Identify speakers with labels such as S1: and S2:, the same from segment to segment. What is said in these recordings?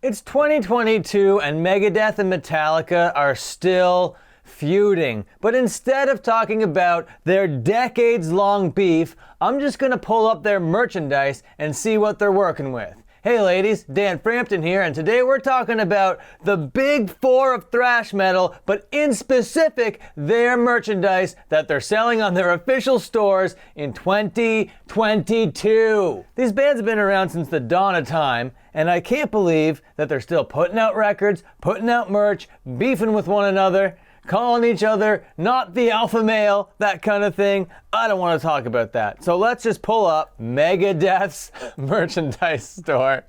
S1: It's 2022 and Megadeth and Metallica are still feuding. But instead of talking about their decades-long beef, I'm just gonna pull up their merchandise and see what they're working with. Hey ladies, Dan Frampton here, and today we're talking about the big four of thrash metal, but in specific, their merchandise that they're selling on their official stores in 2022. These bands have been around since the dawn of time, and I can't believe that they're still putting out records, putting out merch, beefing with one another, calling each other not the alpha male, that kind of thing. I don't want to talk about that. So let's just pull up Megadeth's merchandise store.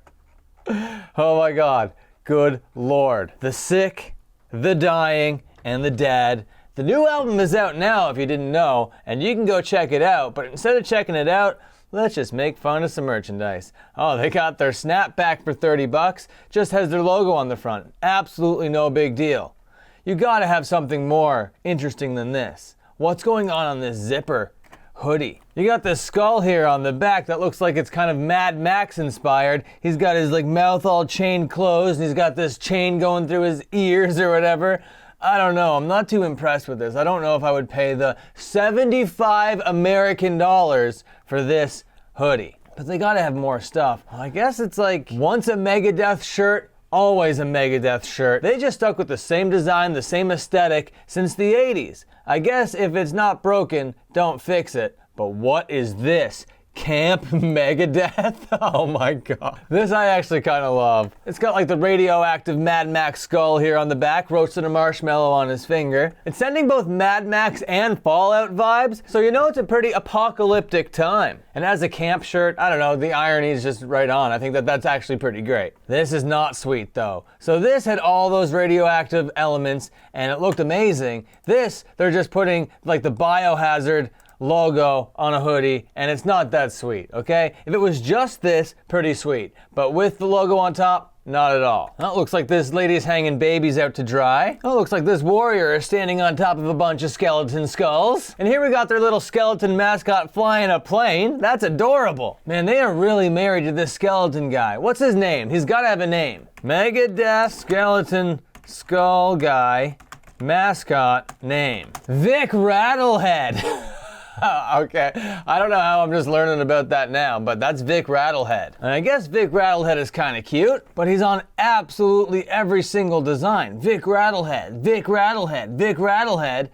S1: Oh my God, good Lord. The sick, the dying, and the dead. The new album is out now if you didn't know, and you can go check it out, but instead of checking it out, let's just make fun of some merchandise. Oh, they got their snapback for 30 bucks, just has their logo on the front. Absolutely no big deal. You gotta have something more interesting than this. What's going on this zipper hoodie? You got this skull here on the back that looks like it's kind of Mad Max inspired. He's got his mouth all chain closed and he's got this chain going through his ears or whatever. I don't know, I'm not too impressed with this. I don't know if I would pay the 75 American dollars for this hoodie. But they gotta have more stuff. I guess it's like once a Megadeth shirt, always a Megadeth shirt. They just stuck with the same design, the same aesthetic since the 80s. I guess if it's not broken, don't fix it. But what is this? Camp Megadeth? Oh my God. This I actually kind of love. It's got like the radioactive Mad Max skull here on the back, roasted a marshmallow on his finger. It's sending both Mad Max and Fallout vibes, so you know it's a pretty apocalyptic time. And as a camp shirt, I don't know, the irony is just right on. I think that's actually pretty great. This is not sweet though. So this had all those radioactive elements and it looked amazing. This, they're just putting like the biohazard logo on a hoodie, and it's not that sweet, okay? If it was just this, pretty sweet. But with the logo on top, not at all. Well, it looks like this lady's hanging babies out to dry. Oh, it looks like this warrior is standing on top of a bunch of skeleton skulls. And here we got their little skeleton mascot flying a plane. That's adorable. Man, they are really married to this skeleton guy. What's his name? He's gotta have a name. Megadeth skeleton skull guy, mascot name. Vic Rattlehead. Okay, I don't know how I'm just learning about that now, but that's Vic Rattlehead. And I guess Vic Rattlehead is kind of cute, but he's on absolutely every single design. Vic Rattlehead, Vic Rattlehead, Vic Rattlehead.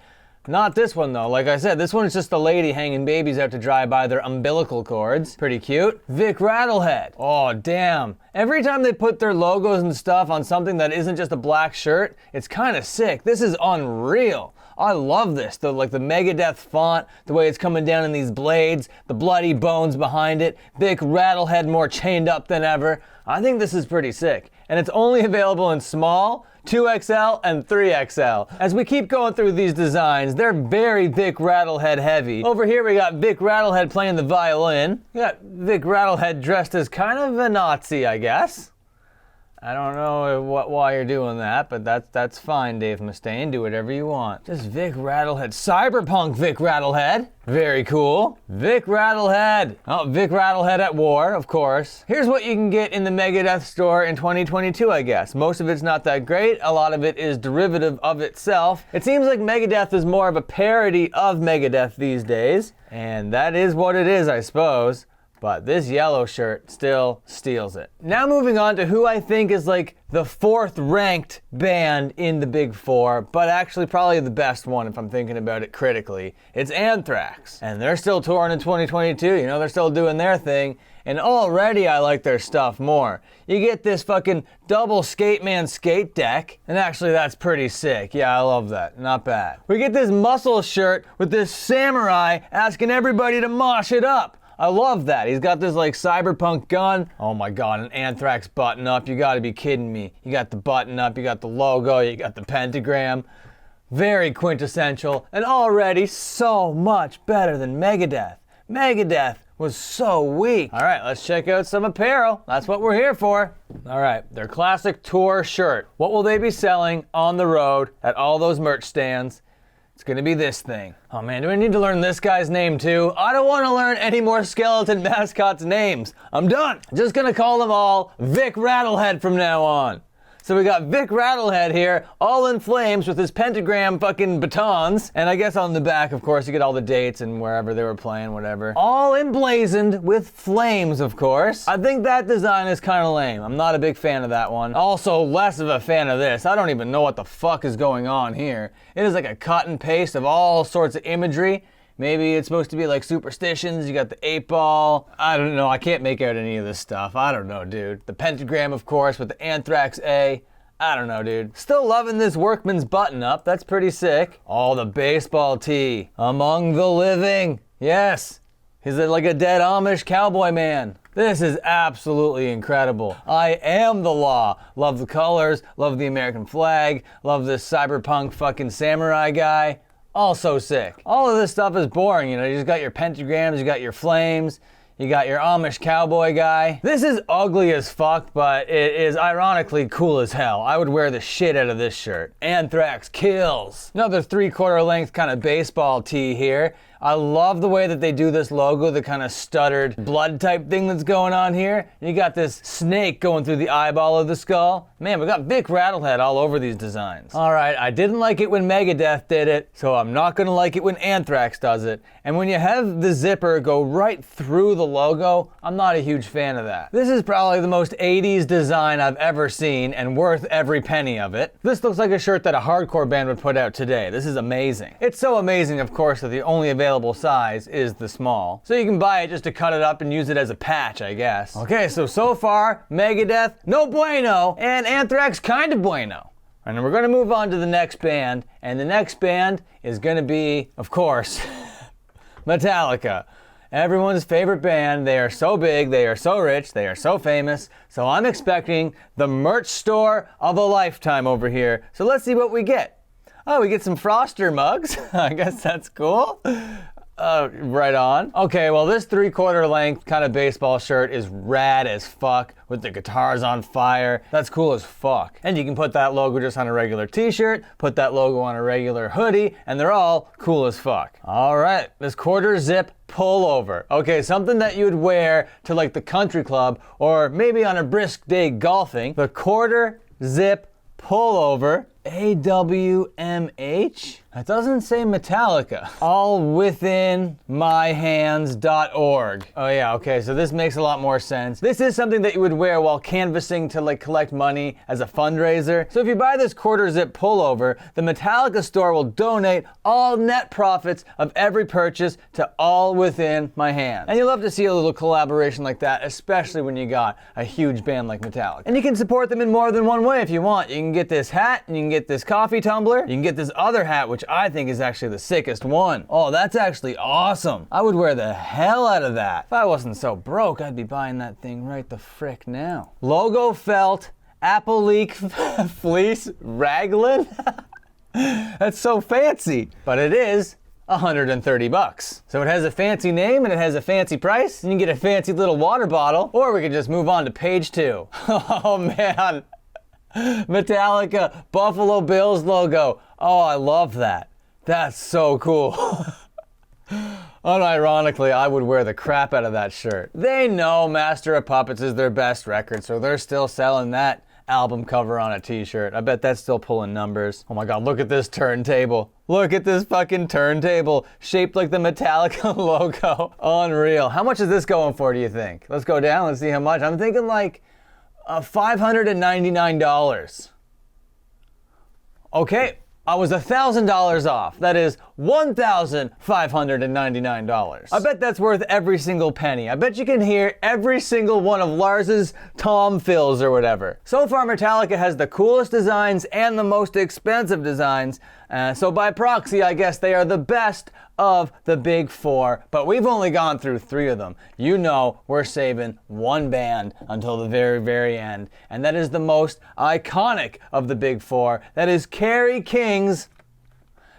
S1: Not this one though. Like I said, this one's just a lady hanging babies out to dry by their umbilical cords. Pretty cute. Vic Rattlehead. Oh, damn. Every time they put their logos and stuff on something that isn't just a black shirt, it's kind of sick. This is unreal. I love this, the Megadeth font, the way it's coming down in these blades, the bloody bones behind it, Vic Rattlehead more chained up than ever. I think this is pretty sick. And it's only available in small, 2XL, and 3XL. As we keep going through these designs, they're very Vic Rattlehead heavy. Over here we got Vic Rattlehead playing the violin. We got Vic Rattlehead dressed as kind of a Nazi, I guess. I don't know why you're doing that, but that's fine, Dave Mustaine. Do whatever you want. Just Vic Rattlehead. Cyberpunk Vic Rattlehead. Very cool. Vic Rattlehead. Oh, Vic Rattlehead at war, of course. Here's what you can get in the Megadeth store in 2022, I guess. Most of it's not that great. A lot of it is derivative of itself. It seems like Megadeth is more of a parody of Megadeth these days. And that is what it is, I suppose. But this yellow shirt still steals it. Now moving on to who I think is like the fourth ranked band in the big four, but actually probably the best one if I'm thinking about it critically. It's Anthrax. And they're still touring in 2022, you know, they're still doing their thing. And already I like their stuff more. You get this fucking double Skateman skate deck, and actually that's pretty sick. Yeah, I love that, not bad. We get this muscle shirt with this samurai asking everybody to mosh it up. I love that. He's got this like cyberpunk gun. Oh my God, an Anthrax button up. You gotta be kidding me. You got the button up, you got the logo, you got the pentagram. Very quintessential and already so much better than Megadeth. Megadeth was so weak. All right, let's check out some apparel. That's what we're here for. All right, their classic tour shirt. What will they be selling on the road at all those merch stands? It's gonna be this thing. Oh man, do I need to learn this guy's name too? I don't want to learn any more skeleton mascots' names. I'm done. Just gonna call them all Vic Rattlehead from now on. So we got Vic Rattlehead here, all in flames with his pentagram fucking batons. And I guess on the back, of course, you get all the dates and wherever they were playing, whatever. All emblazoned with flames, of course. I think that design is kind of lame. I'm not a big fan of that one. Also, less of a fan of this. I don't even know what the fuck is going on here. It is like a cut and paste of all sorts of imagery. Maybe it's supposed to be like superstitions. You got the 8-ball. I don't know. I can't make out any of this stuff. I don't know, dude. The pentagram, of course, with the Anthrax A. I don't know, dude. Still loving this workman's button up. That's pretty sick. Oh, the baseball tee. Among the living. Yes. He's like a dead Amish cowboy man. This is absolutely incredible. I am the law. Love the colors. Love the American flag. Love this cyberpunk fucking samurai guy. All so sick. All of this stuff is boring, you know, you just got your pentagrams, you got your flames, you got your Amish cowboy guy. This is ugly as fuck, but it is ironically cool as hell. I would wear the shit out of this shirt. Anthrax kills. Another 3/4 length kind of baseball tee here. I love the way that they do this logo, the kind of stuttered blood type thing that's going on here. You got this snake going through the eyeball of the skull. Man, we got Vic Rattlehead all over these designs. All right, I didn't like it when Megadeth did it, so I'm not gonna like it when Anthrax does it. And when you have the zipper go right through the logo, I'm not a huge fan of that. This is probably the most 80s design I've ever seen and worth every penny of it. This looks like a shirt that a hardcore band would put out today. This is amazing. It's so amazing, of course, that the only available size is the small. So you can buy it just to cut it up and use it as a patch, I guess. Okay, so far, Megadeth, no bueno, and Anthrax, kind of bueno. And we're gonna move on to the next band, and the next band is gonna be, of course, Metallica. Everyone's favorite band. They are so big, they are so rich, they are so famous. So I'm expecting the merch store of a lifetime over here. So let's see what we get. Oh, we get some Froster mugs. I guess that's cool. Right on. Okay, well this 3/4 length kind of baseball shirt is rad as fuck with the guitars on fire. That's cool as fuck. And you can put that logo just on a regular t-shirt, put that logo on a regular hoodie, and they're all cool as fuck. All right, this 1/4 zip pullover. Okay, something that you would wear to like the country club or maybe on a brisk day golfing. The 1/4 zip pullover. AWMH? It doesn't say Metallica. Allwithinmyhands.org. Oh yeah, okay, so this makes a lot more sense. This is something that you would wear while canvassing to like collect money as a fundraiser. So if you buy this 1/4 zip pullover, the Metallica store will donate all net profits of every purchase to All Within My Hands. And you love to see a little collaboration like that, especially when you got a huge band like Metallica. And you can support them in more than one way if you want. You can get this hat, and you can get this coffee tumbler, you can get this other hat, which I think is actually the sickest one. Oh, that's actually awesome. I would wear the hell out of that. If I wasn't so broke, I'd be buying that thing right the frick now. Logo felt, apple leak fleece raglan. That's so fancy, but it is $130. So it has a fancy name and it has a fancy price, and you can get a fancy little water bottle, or we could just move on to page 2. Oh man. Metallica Buffalo Bills logo. Oh, I love that. That's so cool. Unironically, I would wear the crap out of that shirt. They know Master of Puppets is their best record, so they're still selling that album cover on a t-shirt. I bet that's still pulling numbers. Oh my god, look at this turntable. Look at this fucking turntable shaped like the Metallica logo. Unreal. How much is this going for, do you think? Let's go down, let's see how much. I'm thinking like $599. Okay, I was $1,000 off. That is $1,599. I bet that's worth every single penny. I bet you can hear every single one of Lars's Tom fills or whatever. So far, Metallica has the coolest designs and the most expensive designs. So by proxy, I guess they are the best of the big four, but we've only gone through 3 of them. You know we're saving one band until the very, very end, and that is the most iconic of the big four. That is Kerry King's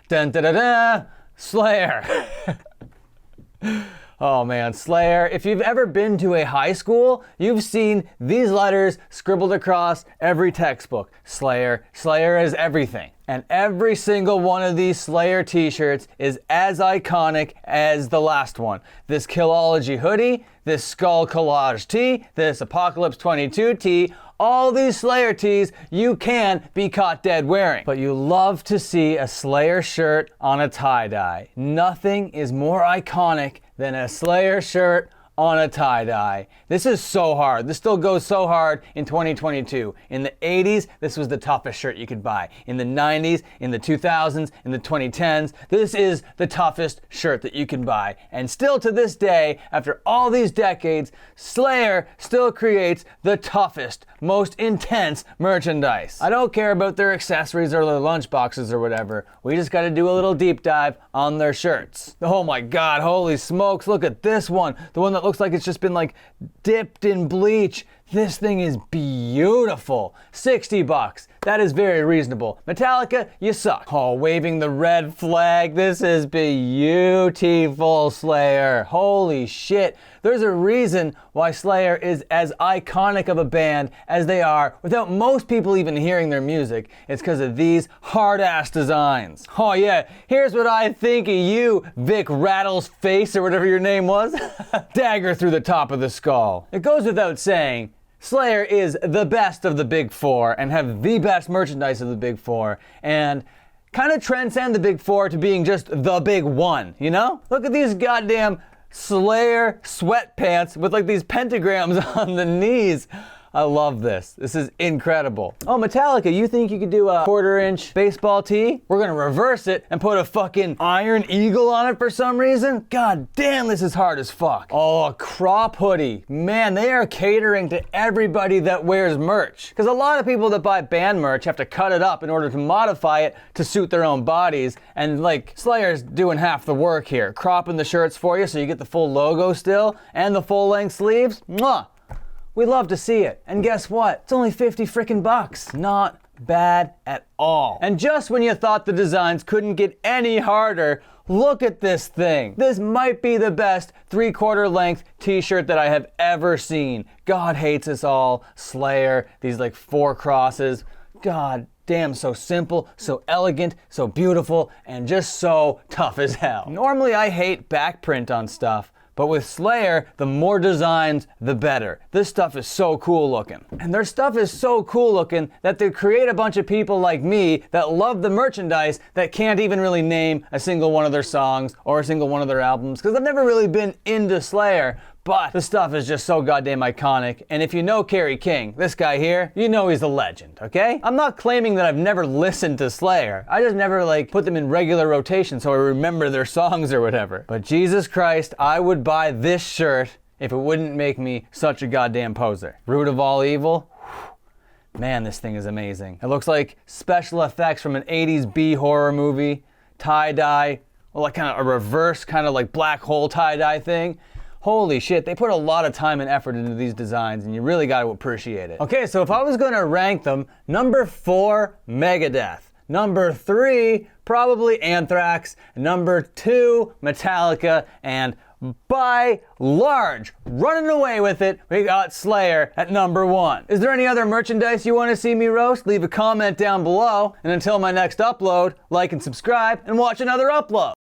S1: dun, da, da, da, Slayer. Oh man, Slayer. If you've ever been to a high school, you've seen these letters scribbled across every textbook. Slayer. Slayer is everything. And every single one of these Slayer t-shirts is as iconic as the last one. This Killology hoodie, this Skull Collage tee, this Apocalypse 22 tee, all these Slayer tees you can be caught dead wearing. But you love to see a Slayer shirt on a tie-dye. Nothing is more iconic than a Slayer shirt on a tie-dye. This is so hard. This still goes so hard in 2022. In the 80s, this was the toughest shirt you could buy. In the 90s, in the 2000s, in the 2010s, this is the toughest shirt that you can buy. And still to this day, after all these decades, Slayer still creates the toughest, most intense merchandise. I don't care about their accessories or their lunchboxes or whatever. We just gotta do a little deep dive on their shirts. Oh my God, holy smokes, look at this one. The one that looks like it's just been like dipped in bleach. This thing is beautiful. $60. That is very reasonable. Metallica, you suck. Oh, waving the red flag. This is beautiful, Slayer. Holy shit. There's a reason why Slayer is as iconic of a band as they are without most people even hearing their music. It's because of these hard-ass designs. Oh yeah, here's what I think of you, Vic Rattles Face or whatever your name was. Dagger through the top of the skull. It goes without saying, Slayer is the best of the big four and have the best merchandise of the big four and kind of transcend the big four to being just the big one, you know? Look at these goddamn Slayer sweatpants with like these pentagrams on the knees. I love this. This is incredible. Oh, Metallica, you think you could do a 1/4-inch baseball tee? We're gonna reverse it and put a fucking iron eagle on it for some reason? God damn, this is hard as fuck. Oh, a crop hoodie. Man, they are catering to everybody that wears merch. Because a lot of people that buy band merch have to cut it up in order to modify it to suit their own bodies. And like, Slayer's doing half the work here. Cropping the shirts for you so you get the full logo still and the full-length sleeves. Mwah! We love to see it. And guess what? It's only 50 frickin' bucks. Not bad at all. And just when you thought the designs couldn't get any harder, look at this thing. This might be the best 3/4 length t-shirt that I have ever seen. God hates us all. Slayer, these like 4 crosses. God damn, so simple, so elegant, so beautiful, and just so tough as hell. Normally I hate back print on stuff, but with Slayer, the more designs, the better. This stuff is so cool looking. And their stuff is so cool looking that they create a bunch of people like me that love the merchandise that can't even really name a single one of their songs or a single one of their albums, because I've never really been into Slayer. But the stuff is just so goddamn iconic, and if you know Kerry King, this guy here, you know he's a legend, okay? I'm not claiming that I've never listened to Slayer. I just never like put them in regular rotation so I remember their songs or whatever. But Jesus Christ, I would buy this shirt if it wouldn't make me such a goddamn poser. Root of all evil? Man, this thing is amazing. It looks like special effects from an 80s B horror movie, tie-dye, well, like kind of a reverse kind of like black hole tie-dye thing. Holy shit, they put a lot of time and effort into these designs, and you really got to appreciate it. Okay, so if I was gonna rank them, number 4, Megadeth. Number 3, probably Anthrax. Number 2, Metallica. And by large, running away with it, we got Slayer at number 1. Is there any other merchandise you want to see me roast? Leave a comment down below. And until my next upload, like and subscribe and watch another upload.